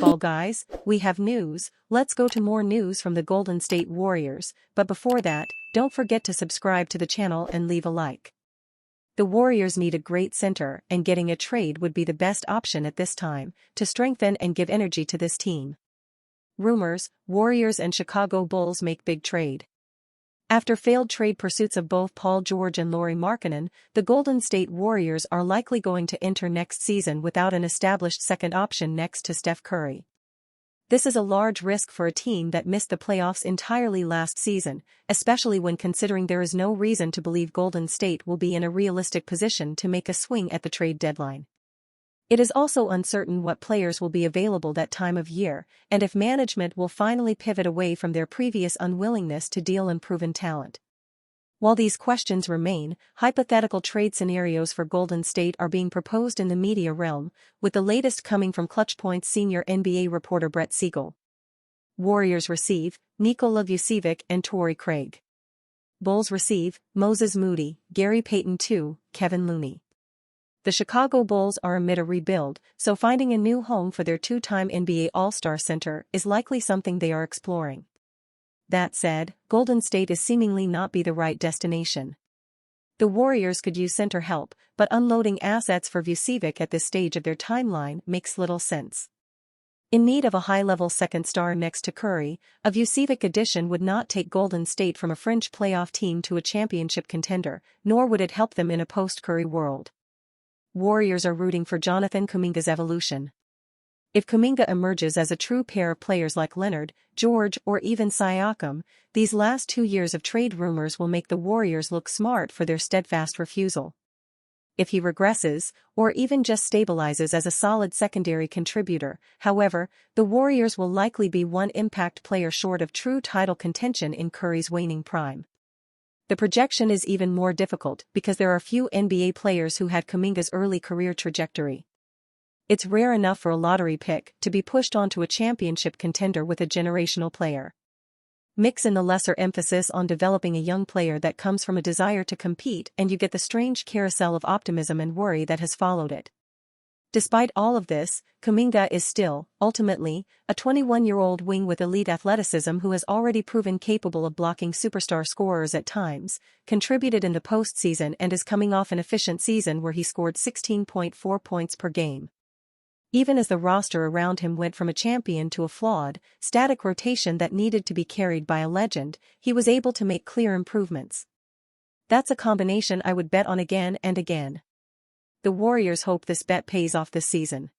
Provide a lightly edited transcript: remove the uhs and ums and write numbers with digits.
Fall guys, we have news. Let's go to more news from the Golden State Warriors, but before that, don't forget to subscribe to the channel and leave a like. The Warriors need a great center, and getting a trade would be the best option at this time, to strengthen and give energy to this team. Rumors: Warriors and Chicago Bulls make big trade. After failed trade pursuits of both Paul George and Lauri Markkanen, the Golden State Warriors are likely going to enter next season without an established second option next to Steph Curry. This is a large risk for a team that missed the playoffs entirely last season, especially when considering there is no reason to believe Golden State will be in a realistic position to make a swing at the trade deadline. It is also uncertain what players will be available that time of year, and if management will finally pivot away from their previous unwillingness to deal in proven talent. While these questions remain, hypothetical trade scenarios for Golden State are being proposed in the media realm, with the latest coming from ClutchPoint's senior NBA reporter Brett Siegel. Warriors receive Nikola Vucevic and Torrey Craig. Bulls receive Moses Moody, Gary Payton II, Kevin Looney. The Chicago Bulls are amid a rebuild, so finding a new home for their two-time NBA All-Star center is likely something they are exploring. That said, Golden State is seemingly not the right destination. The Warriors could use center help, but unloading assets for Vucevic at this stage of their timeline makes little sense. In need of a high-level second star next to Curry, a Vucevic addition would not take Golden State from a fringe playoff team to a championship contender, nor would it help them in a post-Curry world. Warriors are rooting for Jonathan Kuminga's evolution. If Kuminga emerges as a true pair of players like Leonard, George, or even Siakam, these last 2 years of trade rumors will make the Warriors look smart for their steadfast refusal. If he regresses, or even just stabilizes as a solid secondary contributor, however, the Warriors will likely be one impact player short of true title contention in Curry's waning prime. The projection is even more difficult because there are few NBA players who had Kuminga's early career trajectory. It's rare enough for a lottery pick to be pushed onto a championship contender with a generational player. Mix in the lesser emphasis on developing a young player that comes from a desire to compete, and you get the strange carousel of optimism and worry that has followed it. Despite all of this, Kuminga is still, ultimately, a 21-year-old wing with elite athleticism who has already proven capable of blocking superstar scorers at times, contributed in the postseason, and is coming off an efficient season where he scored 16.4 points per game. Even as the roster around him went from a champion to a flawed, static rotation that needed to be carried by a legend, he was able to make clear improvements. That's a combination I would bet on again and again. The Warriors hope this bet pays off this season.